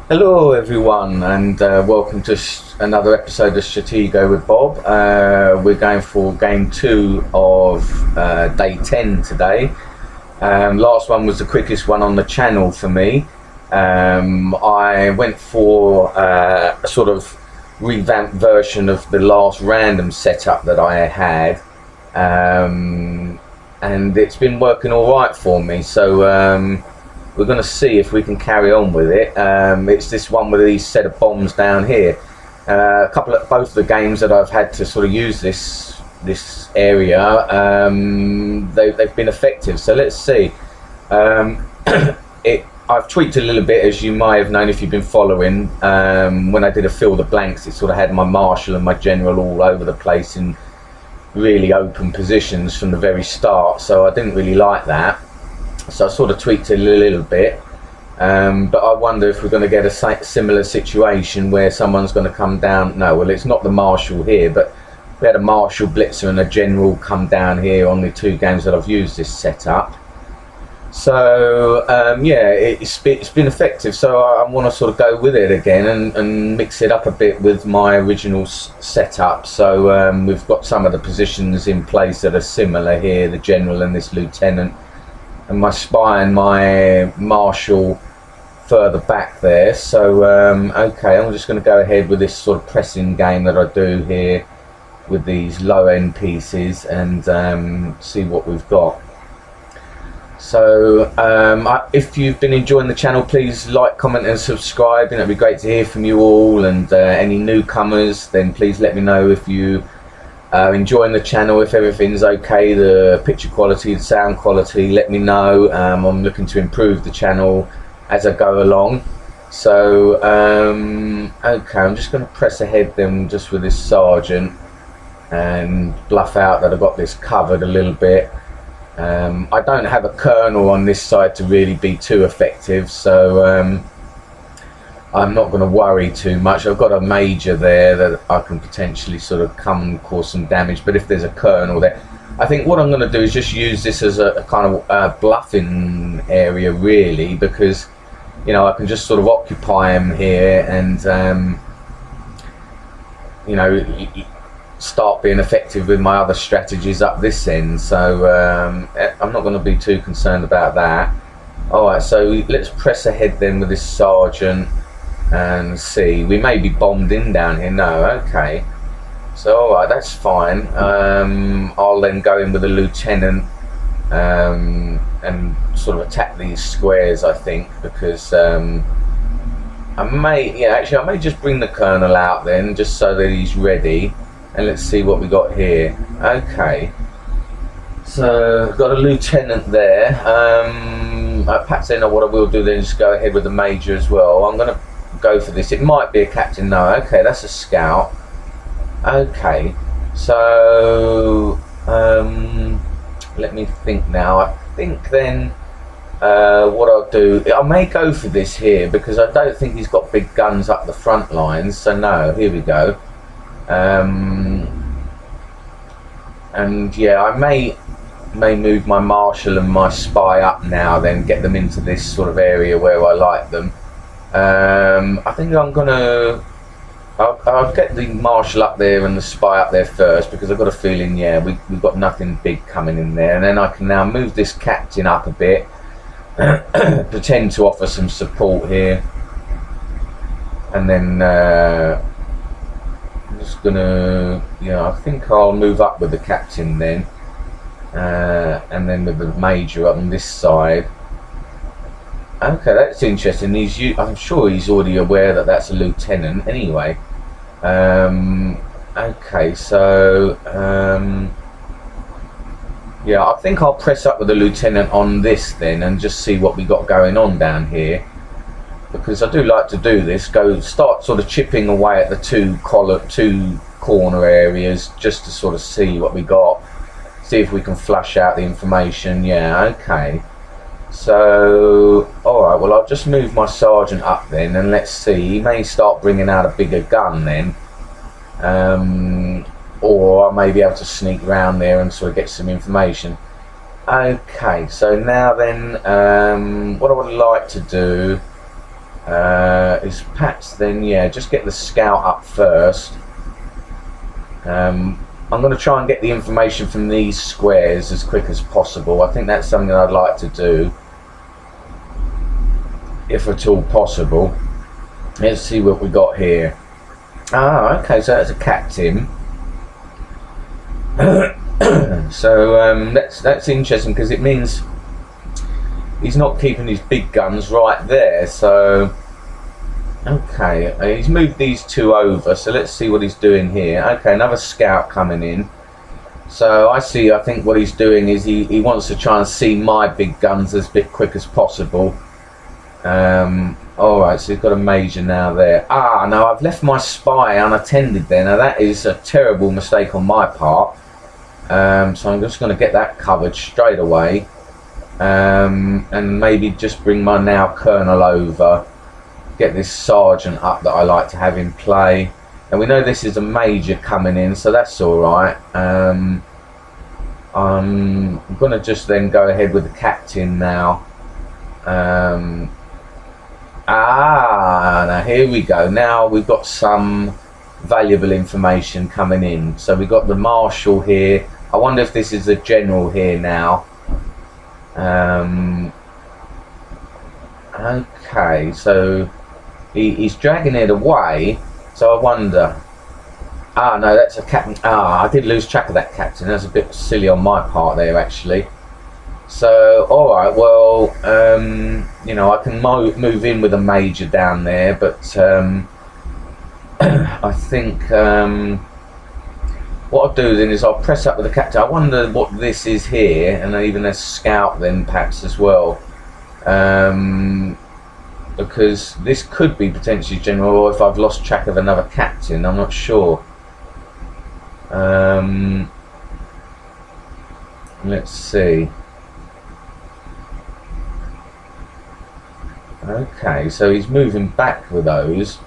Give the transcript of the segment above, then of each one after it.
Hello everyone, and welcome to another episode of Stratego with Bob. We're going for game 2 of day 10 today. Last one was the quickest one on the channel for me. I went for a sort of revamped version of the last random setup that I had, and it's been working alright for me, so we're going to see if we can carry on with it. It's this one with these set of bombs down here. Both of the games that I've had to sort of use this area, they've been effective. So let's see. I've tweaked a little bit, as you might have known if you've been following. When I did a fill the blanks, it sort of had my marshal and my general all over the place in really open positions from the very start. So I didn't really like that. So I sort of tweaked it a little bit, but I wonder if we're going to get a similar situation where someone's going to come down. No, well, it's not the marshal here, but we had a marshal blitzer and a general come down here on the 2 games that I've used this setup. So yeah, it's been effective. So I want to sort of go with it again and mix it up a bit with my original setup. So we've got some of the positions in place that are similar here, the general and this lieutenant, and my spy and my marshal further back there. So okay, I'm just going to go ahead with this sort of pressing game that I do here with these low end pieces and see what we've got. So if you've been enjoying the channel, please like, comment and subscribe, and it'd be great to hear from you all. And any newcomers, then please let me know if you enjoying the channel, if everything's okay, the picture quality, the sound quality, let me know. I'm looking to improve the channel as I go along. So okay, I'm just going to press ahead then just with this sergeant and bluff out that I've got this covered a little bit. I don't have a colonel on this side to really be too effective, so I'm not going to worry too much. I've got a major there that I can potentially sort of come and cause some damage, but if there's a colonel there, I think what I'm going to do is just use this as a kind of bluffing area really, because you know I can just sort of occupy him here and you know start being effective with my other strategies up this end. So I'm not going to be too concerned about that. Alright, so let's press ahead then with this sergeant and see. We may be bombed in down here. No, okay, so alright, that's fine. I'll then go in with a lieutenant and sort of attack these squares, I think, because I may just bring the colonel out then, just so that he's ready. And let's see what we got here. Okay, so I've got a lieutenant there. Perhaps then what I will do then is go ahead with the major as well. I'm going to go for this. It might be a captain. No, okay, that's a scout. Okay, so let me think now. I think then what I'll do, I may go for this here because I don't think he's got big guns up the front lines. So no, here we go. And yeah, I may move my marshal and my spy up now, then get them into this sort of area where I like them. I think I'm gonna I'll get the marshal up there and the spy up there first, because I've got a feeling, yeah, we've got nothing big coming in there. And then I can now move this captain up a bit, pretend to offer some support here, and then I'm just gonna, I think I'll move up with the captain then, and then with the major on this side. Okay, that's interesting. I'm sure he's already aware that that's a lieutenant anyway. Okay, so yeah, I think I'll press up with the lieutenant on this then and just see what we got going on down here, because I do like to do this, start sort of chipping away at the two corner areas just to sort of see what we got, see if we can flush out the information. Yeah, okay, so alright, well I'll just move my sergeant up then, and let's see, he may start bringing out a bigger gun then, or I may be able to sneak round there and sort of get some information. Okay, so now then what I would like to do is perhaps then, yeah, just get the scout up first. I'm going to try and get the information from these squares as quick as possible. I think that's something I'd like to do, if at all possible. Let's see what we got here. Ah, okay, so that's a captain. So that's interesting, because it means he's not keeping his big guns right there. So okay, he's moved these two over, so let's see what he's doing here. Okay, another scout coming in. So I think what he's doing is he wants to try and see my big guns as quick as possible. Alright, so he's got a major now there. Ah, no, I've left my spy unattended there. Now that is a terrible mistake on my part. So I'm just going to get that covered straight away. And maybe just bring my now colonel over. Get this sergeant up that I like to have in play. And we know this is a major coming in, so that's alright. I'm going to just then go ahead with the captain now. Now here we go. Now we've got some valuable information coming in. So we've got the marshal here. I wonder if this is the general here now. Okay, so he's dragging it away. So I wonder. Ah, no, that's a captain. Ah, I did lose track of that captain. That's a bit silly on my part there, actually. So, alright, well, you know, I can move in with a major down there, but I think what I'll do then is I'll press up with the captain. I wonder what this is here, and even a scout then perhaps as well. Because this could be potentially general, or if I've lost track of another captain, I'm not sure. Let's see. Okay, so he's moving back with those.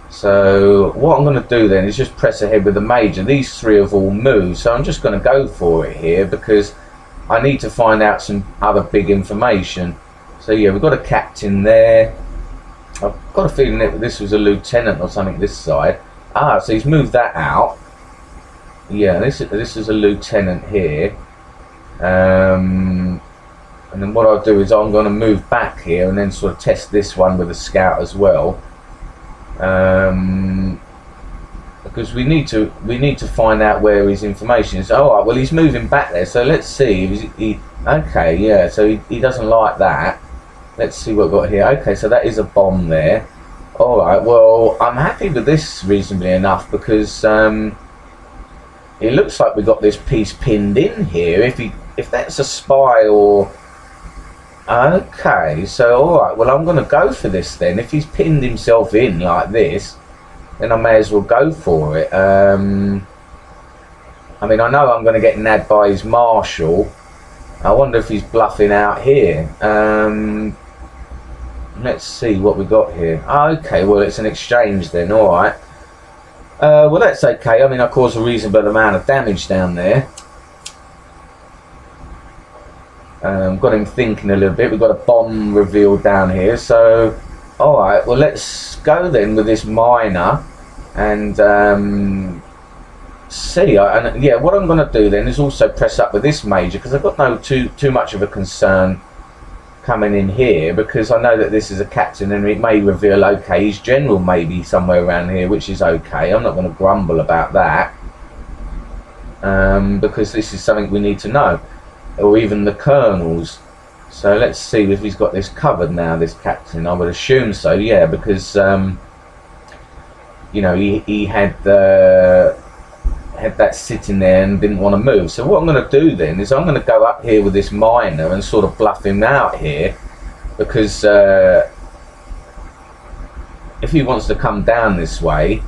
So what I'm going to do then is just press ahead with the major. These three have all moved, so I'm just going to go for it here because I need to find out some other big information. So yeah, we've got a captain there. I've got a feeling that this was a lieutenant or something this side. Ah, so he's moved that out. Yeah, this is a lieutenant here. And then what I'll do is I'm going to move back here and then sort of test this one with a scout as well. Because we need to find out where his information is. Oh, right, well, he's moving back there, so let's see. Okay, yeah, so he doesn't like that. Let's see what we've got here. Okay, so that is a bomb there. All right, well, I'm happy with this reasonably enough because it looks like we got this piece pinned in here. If that's a spy or okay, so all right, well, I'm going to go for this then. If he's pinned himself in like this, then I may as well go for it. I mean, I know I'm going to get nabbed by his marshal. I wonder if he's bluffing out here. Let's see what we got here. Okay, well, it's an exchange then. All right. Well, that's okay. I mean, I caused a reasonable amount of damage down there. Got him thinking a little bit. We've got a bomb revealed down here. So, all right. Well, let's go then with this miner and see. And yeah, what I'm going to do then is also press up with this major because I've got no too much of a concern coming in here because I know that this is a captain and it may reveal, okay, his general may be somewhere around here, which is okay. I'm not going to grumble about that because this is something we need to know, or even the colonels. So let's see if he's got this covered now, this captain. I would assume so, yeah, because you know, he had that sitting there and didn't want to move. So what I'm going to do then is I'm going to go up here with this miner and sort of bluff him out here because if he wants to come down this way,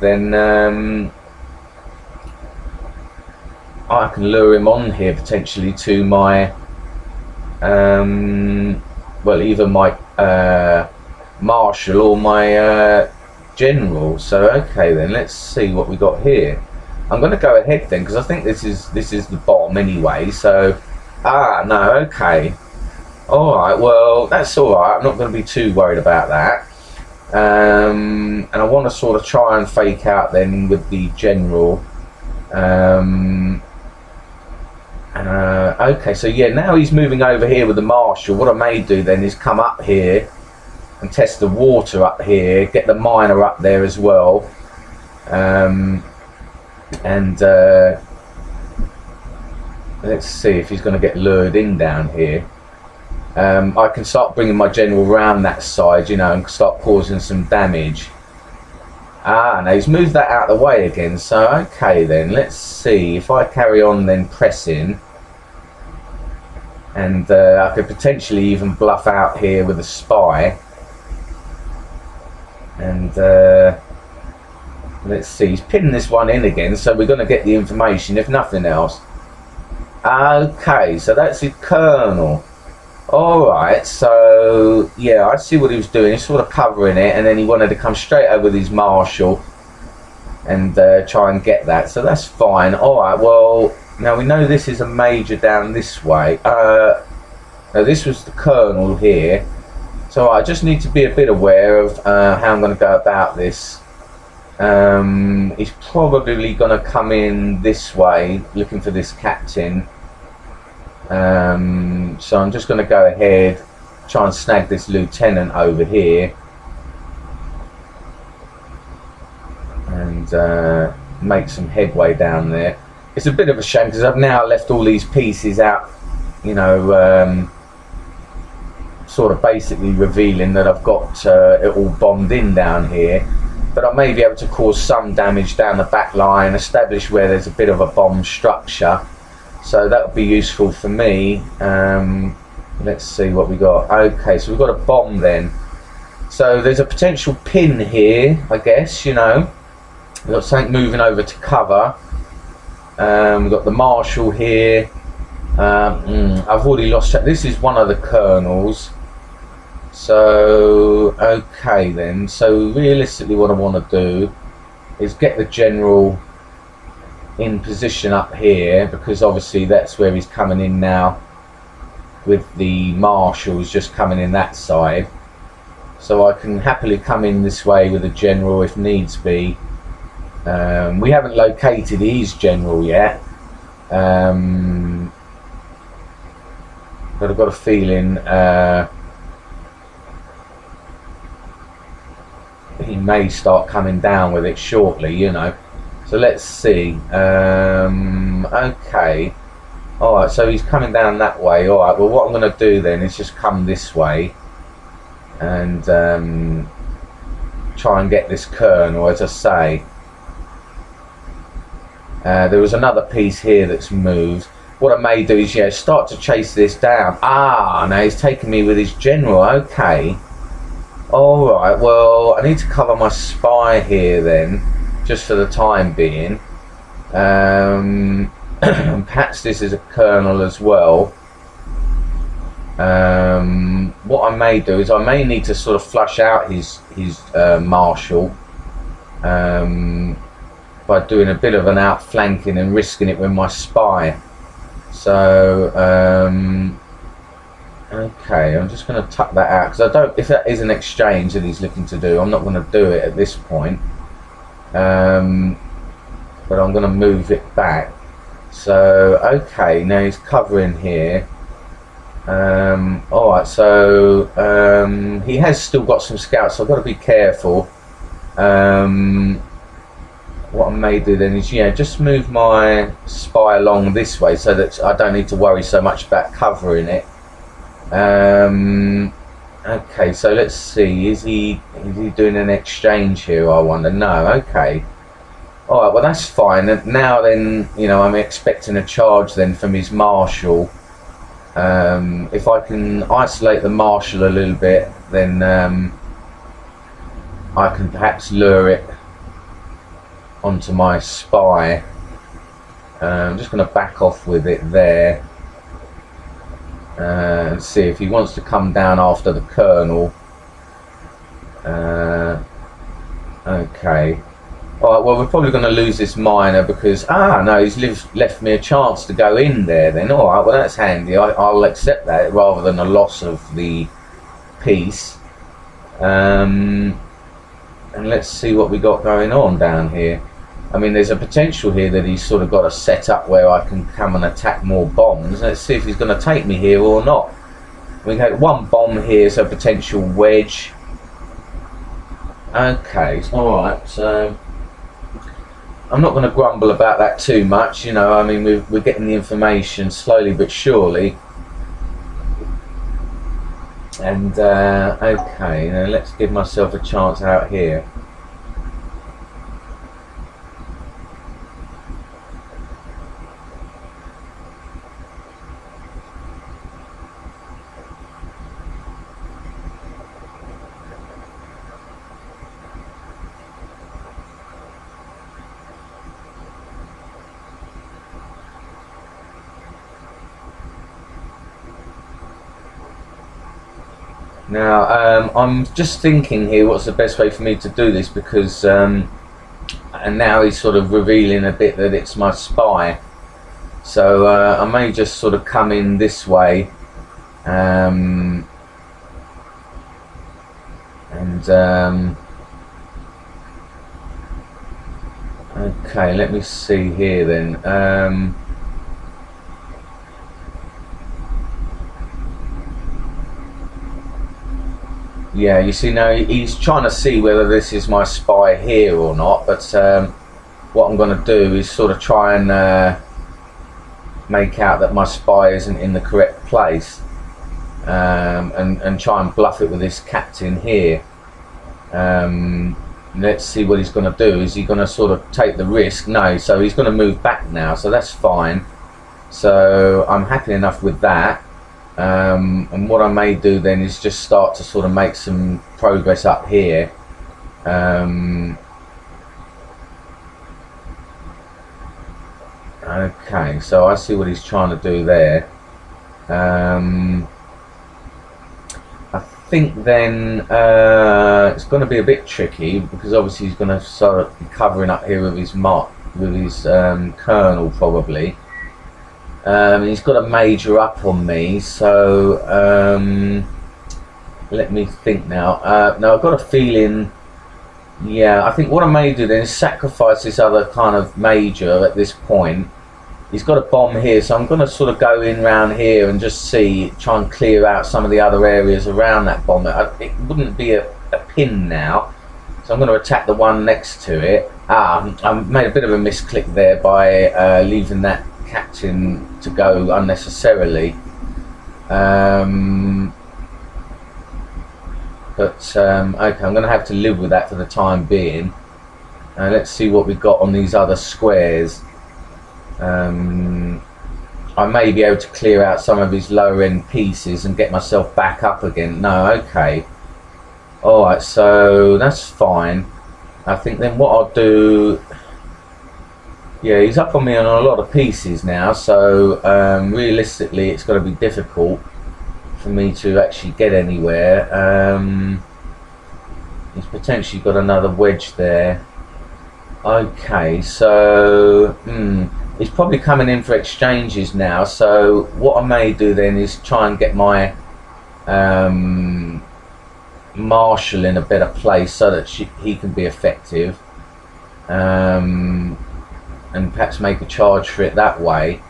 then I can lure him on here potentially to my well, either my marshal or my general. So okay then, let's see what we got here. I'm going to go ahead then because I think this is the bomb anyway. So no, okay. Alright, well, that's alright. I'm not going to be too worried about that. And I want to sort of try and fake out then with the general. Okay, so yeah, now he's moving over here with the marshal. What I may do then is come up here and test the water up here, get the miner up there as well. Let's see if he's going to get lured in down here. I can start bringing my general round that side, you know, and start causing some damage. Ah, now he's moved that out of the way again. So, okay then, let's see. If I carry on then pressing, and I could potentially even bluff out here with a spy. And let's see, he's pinning this one in again, so we're going to get the information, if nothing else. Okay, so that's his colonel. Alright, so yeah, I see what he was doing. He's sort of covering it, and then he wanted to come straight over with his marshal and try and get that, so that's fine. Alright, well, now we know this is a major down this way. Now this was the colonel here, so I just need to be a bit aware of how I'm going to go about this. He's probably going to come in this way looking for this captain. So I'm just going to go ahead, try and snag this lieutenant over here, and make some headway down there. It's a bit of a shame because I've now left all these pieces out, you know, sort of basically revealing that I've got it all bombed in down here. But I may be able to cause some damage down the back line, establish where there's a bit of a bomb structure. So that would be useful for me. Let's see what we got. Okay, so we've got a bomb then. So there's a potential pin here, I guess, you know. We've got something moving over to cover. We've got the marshal here. I've already lost track. This is one of the colonels. So, okay then. So realistically what I want to do is get the general in position up here, because obviously that's where he's coming in now, with the marshals just coming in that side. So I can happily come in this way with a general if needs be. We haven't located his general yet, but I've got a feeling he may start coming down with it shortly, you know. So let's see. Okay. Alright, so he's coming down that way. Alright, well what I'm going to do then is just come this way and try and get this colonel, as I say. There was another piece here that's moved. What I may do is, yeah, start to chase this down. Ah, now he's taking me with his general. Okay. Alright, well, I need to cover my spy here then, just for the time being. And perhaps this is a colonel as well. What I may do is I may need to sort of flush out his marshal by doing a bit of an outflanking and risking it with my spy. So okay, I'm just going to tuck that out, because I don't, if that is an exchange that he's looking to do, I'm not going to do it at this point. But I'm going to move it back. So okay, now he's covering here. Alright, so he has still got some scouts, so I've got to be careful. What I may do then is, yeah, just move my spy along this way so that I don't need to worry so much about covering it. Okay, so let's see, is he doing an exchange here, I wonder? No. Okay, alright, well that's fine. And now then, you know, I'm expecting a charge then from his marshal. If I can isolate the marshal a little bit, then I can perhaps lure it onto my spy. I'm just going to back off with it there. And see if he wants to come down after the colonel. Okay. Alright, well, we're probably going to lose this miner because, no, he's left me a chance to go in there then. Alright, well, that's handy. I'll accept that rather than a loss of the piece. And let's see what we got going on down here. I mean, there's a potential here that he's sort of got a setup where I can come and attack more bombs. Let's see if he's going to take me here or not. We had one bomb here, so potential wedge. Okay, alright, so I'm not going to grumble about that too much, you know. I mean, we're getting the information slowly but surely. And okay, now let's give myself a chance out here. Now, I'm just thinking here what's the best way for me to do this, because and now he's sort of revealing a bit that it's my spy, so I may just sort of come in this way, and okay, let me see here then. Yeah, you see now he's trying to see whether this is my spy here or not, but what I'm going to do is sort of try and make out that my spy isn't in the correct place, and try and bluff it with this captain here. Let's see what he's going to do. Is he going to sort of take the risk? No, so he's going to move back now, so that's fine. So I'm happy enough with that. And what I may do then is just start to sort of make some progress up here. Okay, so I see what he's trying to do there. I think then it's going to be a bit tricky, because obviously he's going to sort of be covering up here with his colonel probably. He's got a major up on me, so let me think now. Now I've got a feeling, yeah, I think what I may do then is sacrifice this other kind of major at this point. He's got a bomb here, so I'm going to sort of go in round here and just try and clear out some of the other areas around that bomb. It wouldn't be a pin now, so I'm going to attack the one next to it. I made a bit of a misclick there by leaving that captain to go unnecessarily, but okay, I'm going to have to live with that for the time being. Let's see what we've got on these other squares. I may be able to clear out some of his lower end pieces and get myself back up again. No, okay, alright, so that's fine. I think then what I'll do, yeah, he's up on me on a lot of pieces now, so realistically it's going to be difficult for me to actually get anywhere. He's potentially got another wedge there. Okay, so he's probably coming in for exchanges now, so what I may do then is try and get my marshal in a better place so that he can be effective. And perhaps make a charge for it that way.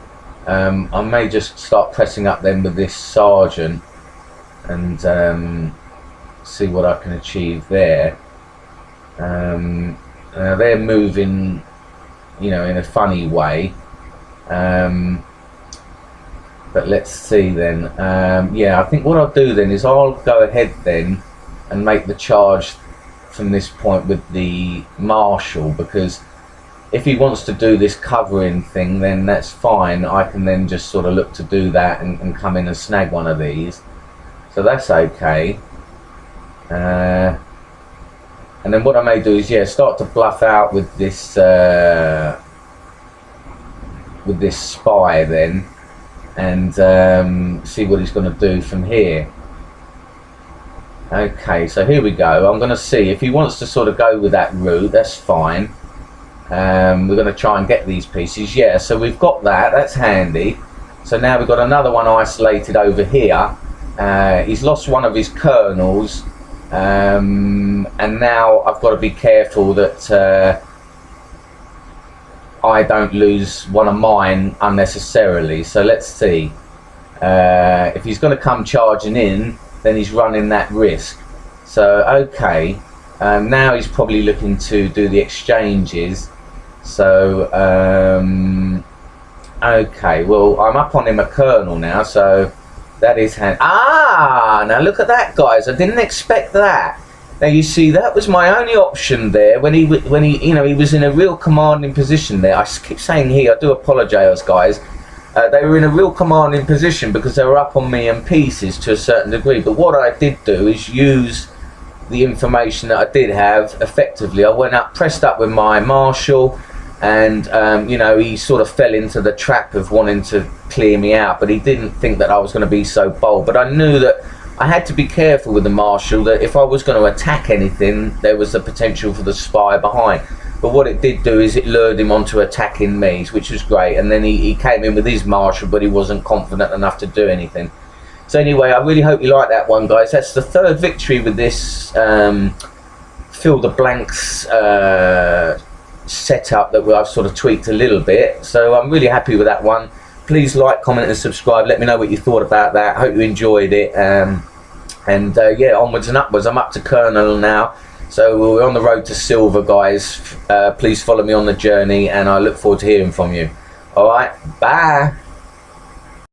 I may just start pressing up then with this sergeant and see what I can achieve there. They're moving, you know, in a funny way, but let's see then. Yeah, I think what I'll do then is I'll go ahead then and make the charge from this point with the marshal, because if he wants to do this covering thing, then that's fine. I can then just sort of look to do that and come in and snag one of these. So that's okay. And then what I may do is, yeah, start to bluff out with this spy then, and see what he's going to do from here. Okay, so here we go. I'm going to see if he wants to sort of go with that route. That's fine. We're going to try and get these pieces. Yeah, so we've got that. That's handy. So now we've got another one isolated over here. He's lost one of his kernels, and now I've got to be careful that I don't lose one of mine unnecessarily. So let's see. If he's going to come charging in, then he's running that risk. So okay, now he's probably looking to do the exchanges. So okay, well, I'm up on him a kernel now, so that is hand. Now look at that, guys. I didn't expect that. Now you see, that was my only option there when he you know, he was in a real commanding position there. I keep saying he. I do apologise, guys. They were in a real commanding position because they were up on me in pieces to a certain degree. But what I did do is use the information that I did have effectively. I went up, pressed up with my Marshal, and you know, he sort of fell into the trap of wanting to clear me out, but he didn't think that I was going to be so bold. But I knew that I had to be careful with the Marshal, that if I was going to attack anything, there was the potential for the spy behind. But what it did do is it lured him onto attacking me, which was great. And then he came in with his Marshal, but he wasn't confident enough to do anything. So anyway, I really hope you like that one, guys. That's the third victory with this fill the blanks setup that I've sort of tweaked a little bit. So I'm really happy with that one. Please like, comment and subscribe. Let me know what you thought about that. I hope you enjoyed it. Yeah, onwards and upwards. I'm up to Colonel now. So we're on the road to silver, guys. Please follow me on the journey, and I look forward to hearing from you. All right, bye.